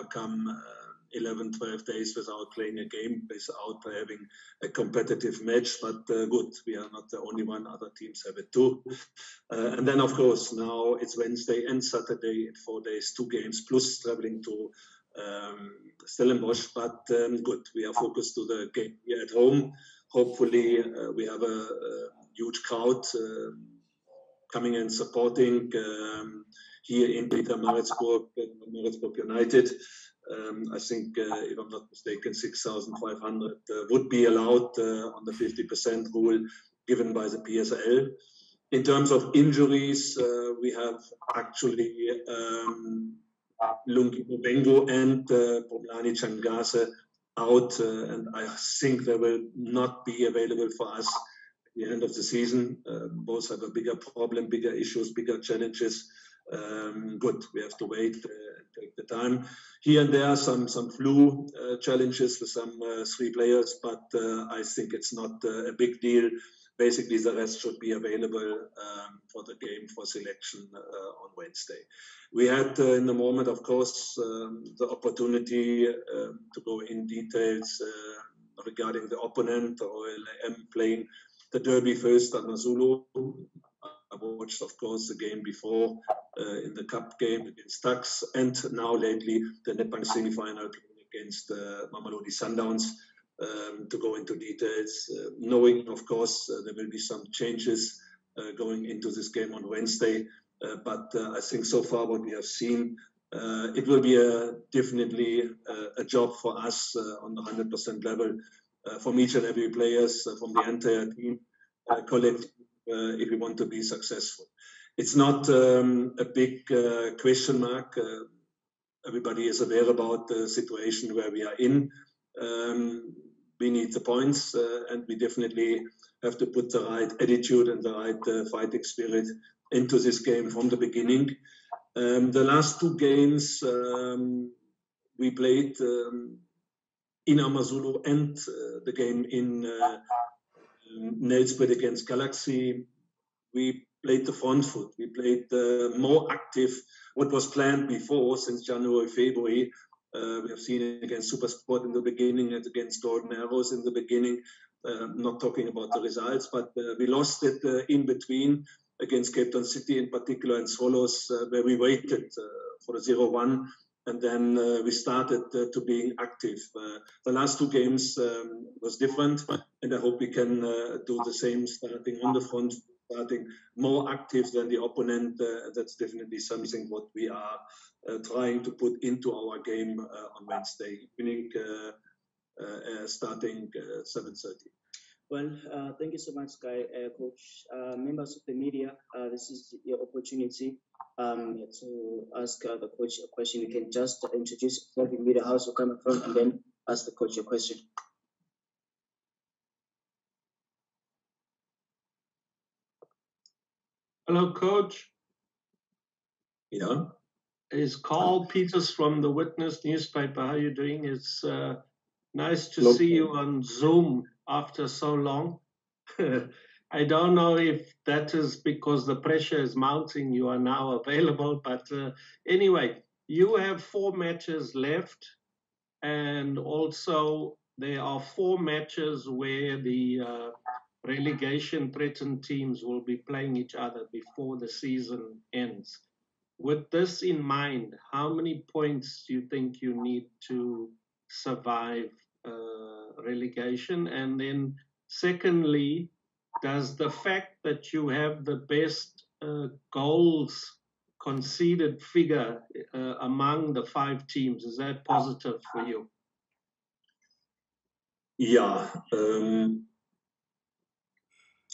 overcome 11, 12 days without playing a game, without having a competitive match. But good, we are not the only one. Other teams have it too. And then, of course, now it's Wednesday and Saturday in 4 days, 2 games, plus traveling to Stellenbosch. But good, we are focused to the game here at home. Hopefully, we have a huge crowd coming and supporting here in Maritzburg United. I think, if I'm not mistaken, 6,500 would be allowed on the 50% rule given by the PSL. In terms of injuries, we have actually Lungi Bobengo and Pomlani Changase out, and I think they will not be available for us at the end of the season. Both have a bigger problem, bigger issues, bigger challenges. Good, we have to wait and take the time. Here and there, some flu challenges with some 3 players, but I think it's not a big deal. Basically, the rest should be available for the game for selection on Wednesday. We had in the moment, of course, the opportunity to go in details regarding the opponent, or LAM playing the derby first at Mazulu. I watched, of course, the game before in the cup game against Tuks, and now lately the Nepang semi-final against Mamelodi Sundowns. To go into details, knowing, of course, there will be some changes going into this game on Wednesday. But I think so far what we have seen, it will be definitely a job for us on the 100% level from each and every players, from the entire team, collective, if we want to be successful. It's not a big question mark. Everybody is aware about the situation where we are in. We need the points, and we definitely have to put the right attitude and the right fighting spirit into this game from the beginning. The last 2 games we played in Amazulu and the game in Nelspruit against Galaxy, we played the front foot. We played more active what was planned before since January, February. We have seen it against Supersport in the beginning and against Golden Arrows in the beginning. Not talking about the results, but we lost it in between against Cape Town City in particular and Swallows, where we waited for the 0-1, and then we started to being active. The last 2 games was different, and I hope we can do the same, starting on the front, starting more active than the opponent. That's definitely something what we are trying to put into our game on Wednesday evening, starting 7:30. Well, thank you so much, Coach. Members of the media, this is your opportunity to ask the coach a question. You can just introduce yourself in media house you're coming from, and then ask the coach your question. Hello, Coach. Yeah. It's Carl Peters from the Witness newspaper. How are you doing? It's nice to see you on Zoom after so long. I don't know if that is because the pressure is mounting, you are now available. But anyway, you have 4 matches left. And also there are 4 matches where the relegation-threatened teams will be playing each other before the season ends. With this in mind, how many points do you think you need to survive relegation? And then secondly, does the fact that you have the best goals conceded figure among the 5 teams, is that positive for you? Yeah,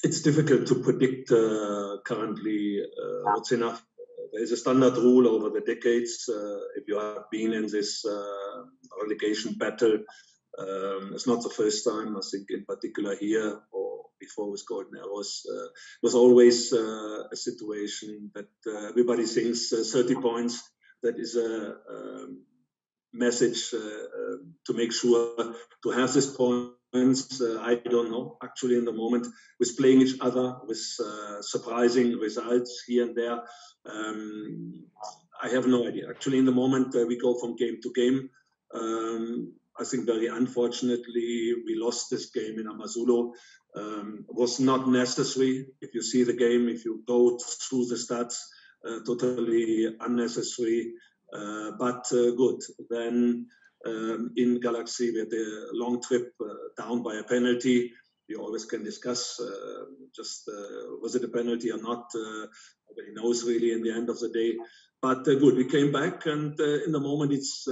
it's difficult to predict currently what's enough. There is a standard rule over the decades. If you have been in this relegation battle, it's not the first time. I think in particular here or before with Golden Arrows, was always a situation that everybody thinks 30 points, that is a message to make sure to have this points. I don't know, actually, in the moment, with playing each other, with surprising results here and there. I have no idea. Actually, in the moment we go from game to game. I think very unfortunately we lost this game in Amazulu. Was not necessary. If you see the game, if you go through the stats, totally unnecessary. But good. Then in Galaxy we had a long trip down by a penalty. We always can discuss was it a penalty or not. Nobody knows really in the end of the day. But good, we came back, and in the moment it's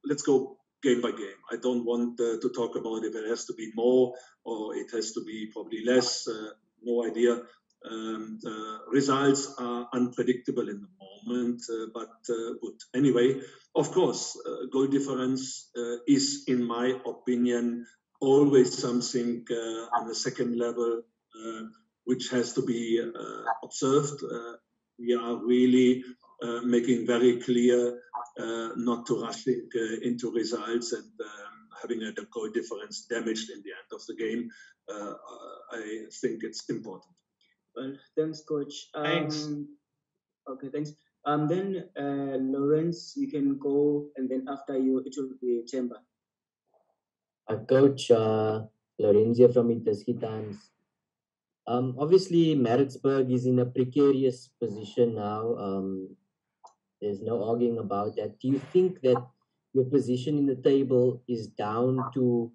let's go game by game. I don't want to talk about if it has to be more or it has to be probably less. No idea. Results are unpredictable in the moment, but good. Anyway, of course, goal difference is, in my opinion, always something on the second level which has to be observed. We are really making very clear not to rush into results and having a goal difference damaged in the end of the game. I think it's important. Well, thanks, Coach. Thanks. Okay, thanks. Then Lawrence, you can go, and then after you, it will be Temba. Coach Lorenzia from Itaski Times. Obviously, Maritzburg is in a precarious position now. There's no arguing about that. Do you think that your position in the table is down to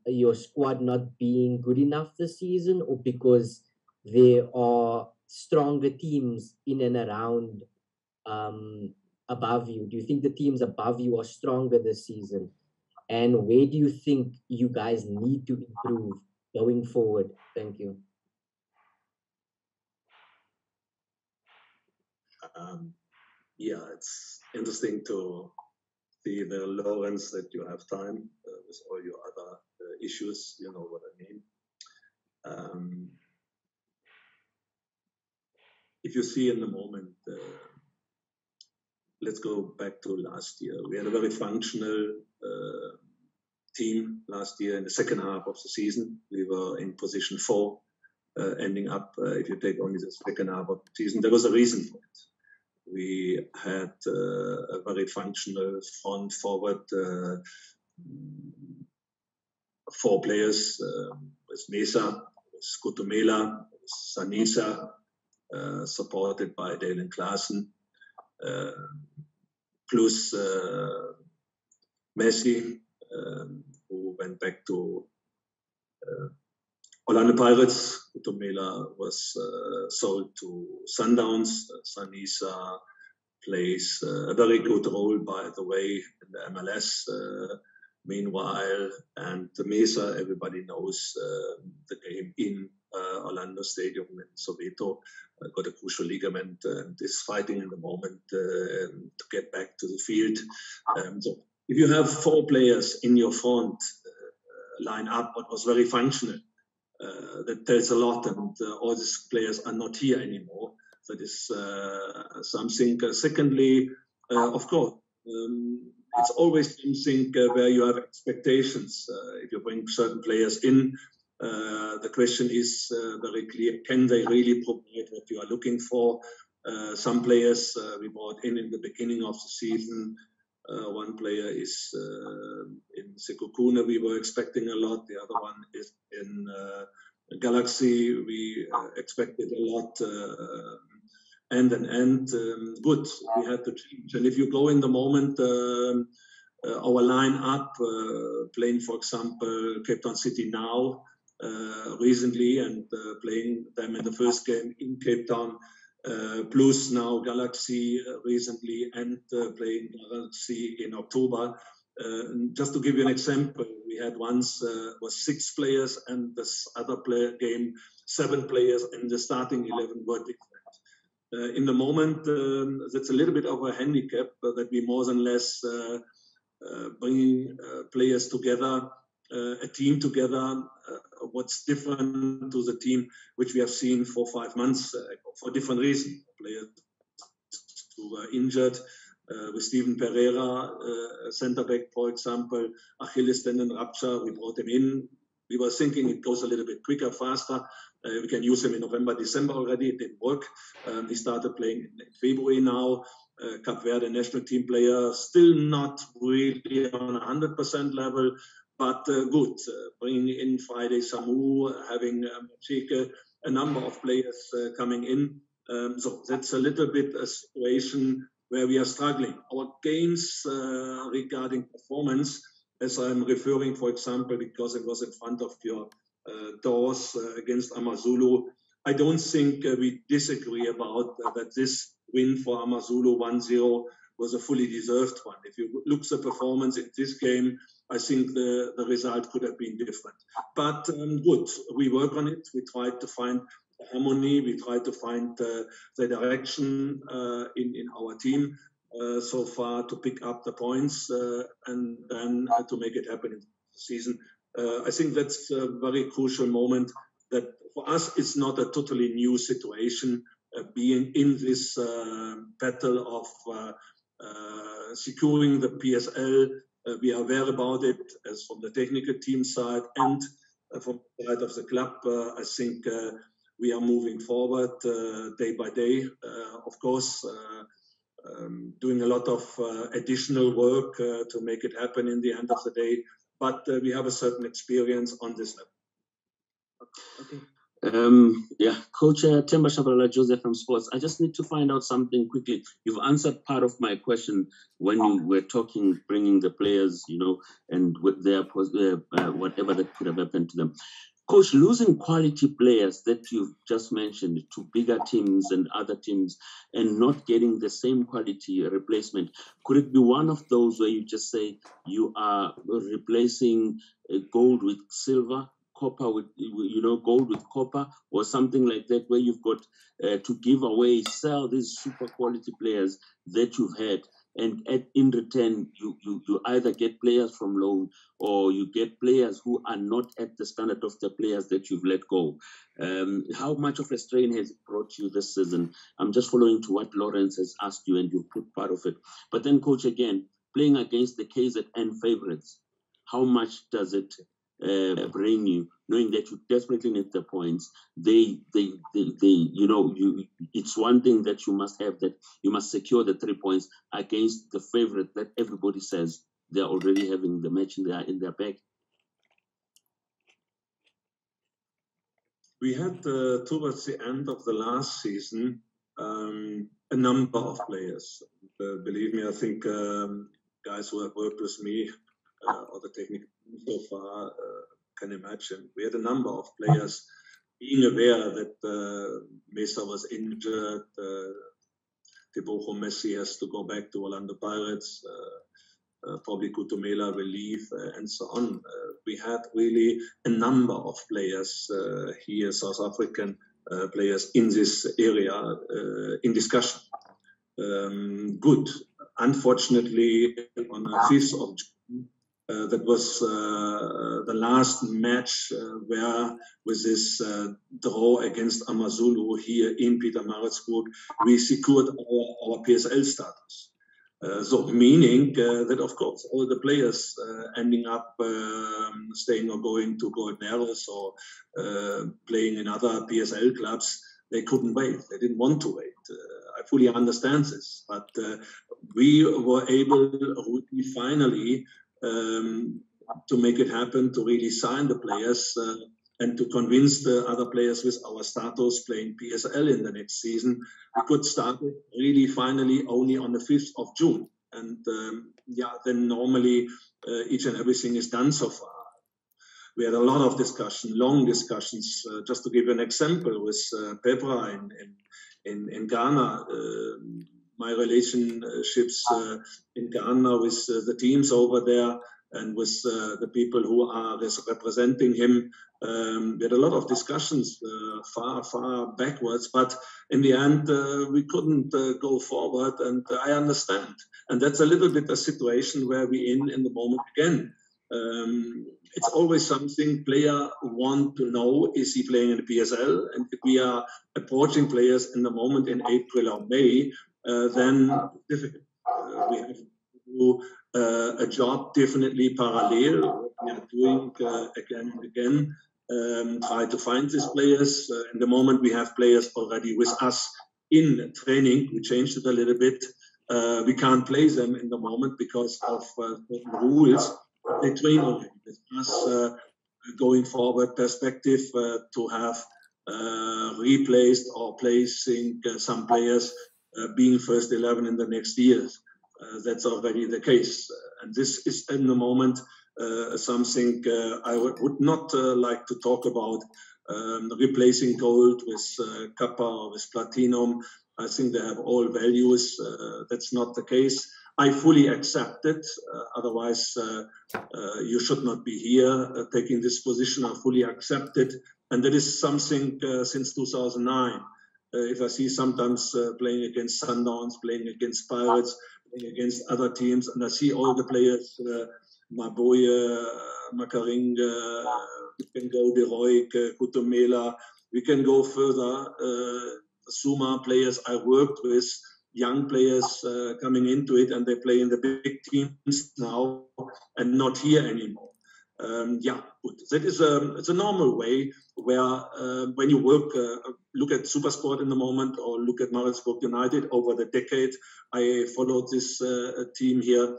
your squad not being good enough this season, or because there are stronger teams in and around above you? Do you think the teams above you are stronger this season? And where do you think you guys need to improve going forward? Thank you. Yeah, it's interesting to see the Lawrence that you have time with all your other issues. You know what I mean. If you see in the moment, let's go back to last year. We had a very functional team last year in the second half of the season. We were in position 4, ending up, if you take only the second half of the season, there was a reason for it. We had a very functional front forward, 4 players with Mesa, with Kutumela, with Sanisa, supported by Dalen Klaassen, plus Messi, who went back to Orlando Pirates. Kutumela was sold to Sundowns. Sanisa plays a very good role, by the way, in the MLS. Meanwhile, and Mesa, everybody knows the game in Orlando Stadium in Soweto, got a crucial ligament and is fighting in the moment to get back to the field. So if you have 4 players in your front line up, what was very functional, that tells a lot, and all these players are not here anymore. That is something. Secondly, of course, it's always something where you have expectations. If you bring certain players in, the question is very clear: can they really provide what you are looking for? Some players we brought in the beginning of the season. One player is in Sekukune. We were expecting a lot. The other one is in Galaxy. We expected a lot. Good. We had to change. And if you go in the moment, our line up, playing, for example, Cape Town City now, recently, and playing them in the first game in Cape Town, plus now Galaxy recently, and playing Galaxy in October. Just to give you an example, we had once was 6 players, and this other game 7 players in the starting 11 were different. In the moment, that's a little bit of a handicap that we more than less bringing players together, a team together. What's different to the team which we have seen 4 or 5 months ago for different reasons. Players who were injured, with Steven Pereira, centre back, for example, Achilles tendon rupture. We brought him in. We were thinking it goes a little bit quicker, faster. We can use him in November, December already. It didn't work. He started playing in February now. Cape Verde national team player, still not really on 100% level, but good. Bringing in Friday Samu, having Cheke, a number of players coming in. So that's a little bit a situation where we are struggling. Our games regarding performance, as I'm referring, for example, because it was in front of your doors against Amazulu, I don't think we disagree about that this win for Amazulu 1-0 was a fully deserved one. If you look at the performance in this game, I think the result could have been different. But good, we work on it. We try to find harmony. We try to find the direction in our team so far to pick up the points and then to make it happen in the season. I think that's a very crucial moment that for us, it's not a totally new situation being in this battle of securing the PSL. We are aware about it as from the technical team side and from the side of the club. I think we are moving forward day by day. Of course, doing a lot of additional work to make it happen in the end of the day. But we have a certain experience on this level. Okay. Yeah, Coach Temba Shabalala Joseph from Sports. I just need to find out something quickly. You've answered part of my question when you were talking, bringing the players, you know, and with their whatever that could have happened to them. Coach, losing quality players that you've just mentioned to bigger teams and other teams and not getting the same quality replacement, could it be one of those where you just say you are replacing gold with silver, copper with, you know, gold with copper, or something like that, where you've got to give away, sell these super quality players that you've had, and in return, you either get players from loan or you get players who are not at the standard of the players that you've let go. How much of a strain has it brought you this season? I'm just following to what Lawrence has asked you, and you've put part of it. But then, Coach, again, playing against the KZN favorites, how much does it bring you, knowing that you desperately need the points? They you know, it's one thing that you must have, that you must secure the 3 points against the favorite that everybody says they're already having the match in their bag. We had towards the end of the last season a number of players. Believe me, I think guys who have worked with me or the technical team so far can imagine. We had a number of players being aware that Mesa was injured, Tebogo Messi has to go back to Orlando Pirates, probably Kutumela will leave, and so on. We had really a number of players here, South African players in this area in discussion. Good. Unfortunately, on the 5th of June, that was the last match where, with this draw against Amazulu here in Pietermaritzburg, we secured our PSL status. So meaning that, of course, all the players ending up staying or going to Golden Arrows or playing in other PSL clubs, they couldn't wait. They didn't want to wait. I fully understand this, but we were able finally to make it happen, to really sign the players and to convince the other players with our status playing PSL in the next season. We could start it really finally only on the 5th of June. And yeah, then normally each and everything is done so far. We had a lot of discussion, long discussions. Just to give an example, with Peprah in Ghana, my relationships in Ghana with the teams over there and with the people who are representing him. We had a lot of discussions far backwards, but in the end, we couldn't go forward, and I understand. And that's a little bit a situation where we're in the moment again. It's always something player want to know, is he playing in the PSL? And if we are approaching players in the moment in April or May, then difficult. We have to do a job definitely parallel, we are doing again and again. Try to find these players. In the moment, we have players already with us in training. We changed it a little bit. We can't play them in the moment because of certain rules. They train already with us. Going forward perspective to have replaced or placing some players being first 11 in the next years. That's already the case. And this is in the moment something I would not like to talk about, replacing gold with copper or with platinum. I think they have all values. That's not the case. I fully accept it. Otherwise, you should not be here taking this position. I fully accept it. And that is something since 2009. If I see sometimes playing against Sundowns, playing against Pirates, playing against other teams, and I see all the players, Maboye, Makaring, we can go De Ruyck, Kutumela, we can go further. Suma players I worked with, young players coming into it, and they play in the big teams now and not here anymore. Yeah, good. That is it's a normal way where when you work, look at Supersport in the moment or look at Maritzburg United over the decade. I followed this team here.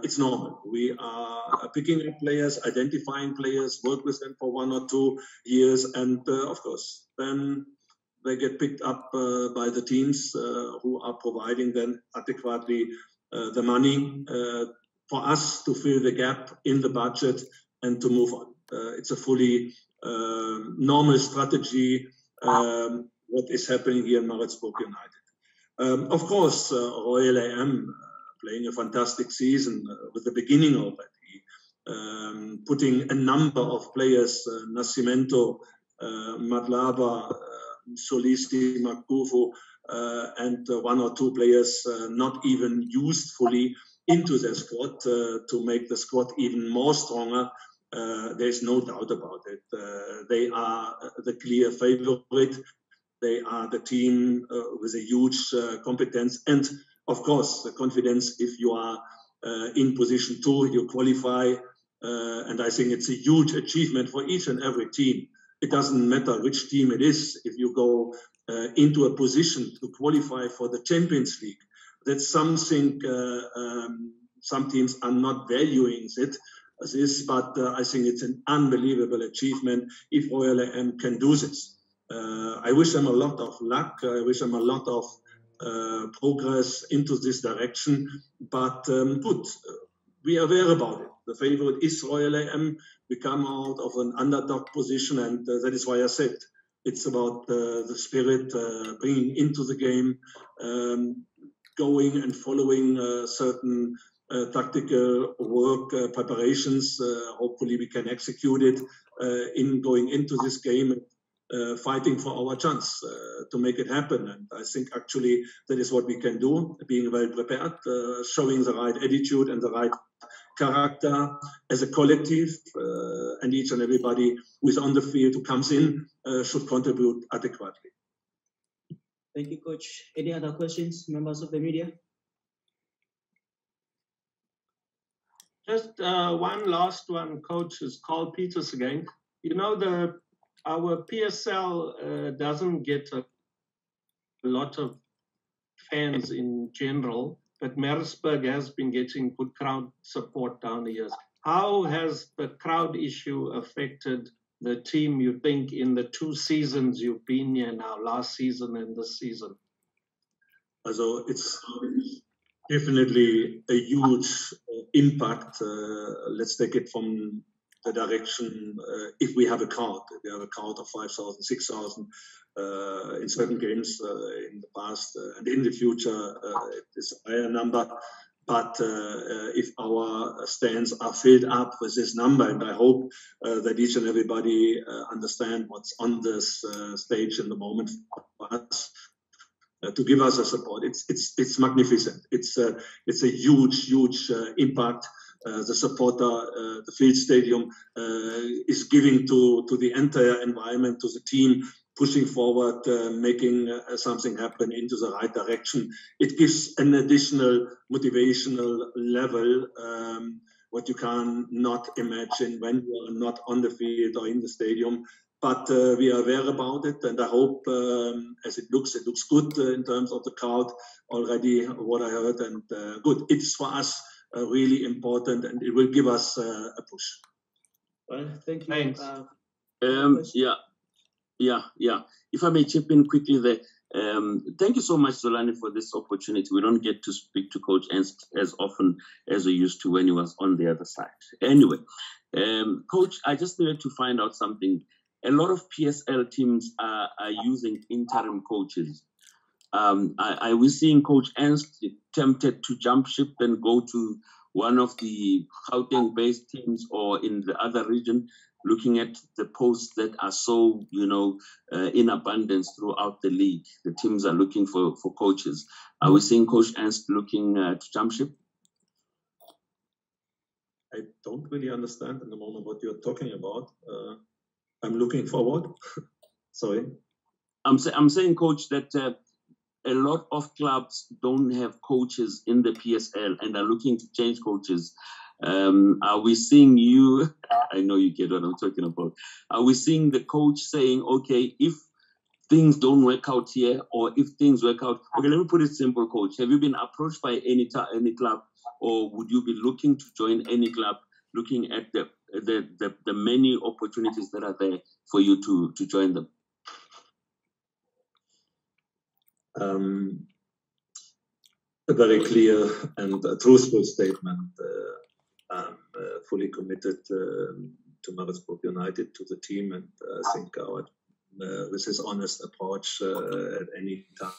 It's normal. We are picking up players, identifying players, work with them for 1 or 2 years, and of course, then they get picked up by the teams who are providing them adequately the money for us to fill the gap in the budget and to move on. It's a fully normal strategy, what is happening here in Maritzburg United. Of course, Royal AM playing a fantastic season with the beginning already, putting a number of players, Nascimento, Madlaba, Solisti, Makufu, and 1 or 2 players not even used fully into their squad to make the squad even more stronger. There's no doubt about it. They are the clear favorite. They are the team with a huge competence and, of course, the confidence. If you are in position 2, you qualify. And I think it's a huge achievement for each and every team. It doesn't matter which team it is. If you go into a position to qualify for the Champions League, that's something some teams are not valuing it as is, but I think it's an unbelievable achievement if Royal AM can do this. I wish them a lot of luck. I wish them a lot of progress into this direction, but good. We are aware about it. The favorite is Royal AM. We come out of an underdog position, and that is why I said it's about the spirit, bringing into the game, going and following certain tactical work preparations. Hopefully we can execute it in going into this game, fighting for our chance to make it happen. And I think actually that is what we can do, being well prepared, showing the right attitude and the right character as a collective, and each and everybody who is on the field, who comes in, should contribute adequately. Thank you, Coach. Any other questions, members of the media? Just one last one, Coach, is Carl Peters again. You know, our PSL doesn't get a lot of fans in general, but Maritzburg has been getting good crowd support down the years. How has the crowd issue affected the team, you think, in the 2 seasons you've been here now, last season and this season? Also, it's definitely a huge impact. Let's take it from the direction, if we have a crowd. If we have a crowd of 5,000, 6,000 in certain games in the past and in the future, it is a higher number. But if our stands are filled up with this number, and I hope that each and everybody understand what's on this stage in the moment for us, to give us a support, it's magnificent. It's a huge impact. The supporter, the field stadium is giving to the entire environment, to the team, pushing forward, making something happen into the right direction. It gives an additional motivational level what you can not imagine when you are not on the field or in the stadium. But we are aware about it, and I hope, as it looks good in terms of the crowd already, what I heard, and good. It's for us really important, and it will give us a push. Well, thank you. Thanks. Yeah. If I may chip in quickly there. Thank you so much, Zolani, for this opportunity. We don't get to speak to Coach Ernst as often as we used to when he was on the other side. Anyway, Coach, I just needed to find out something. A lot of PSL teams are using interim coaches. Are we seeing Coach Ernst tempted to jump ship and go to one of the Gauteng-based teams or in the other region, looking at the posts that are so, in abundance throughout the league? The teams are looking for coaches. Are we seeing Coach Ernst looking to jump ship? I don't really understand in the moment what you're talking about. I'm looking forward. Sorry. I'm saying, Coach, that a lot of clubs don't have coaches in the PSL and are looking to change coaches. Are we seeing you? I know you get what I'm talking about. Are we seeing the coach saying, okay, if things don't work out here, or if things work out, okay, let me put it simple, Coach. Have you been approached by any club, or would you be looking to join any club, looking at the many opportunities that are there for you to join them? A very clear and truthful statement. I'm fully committed to Maritzburg United, to the team, and I think with his honest approach at any time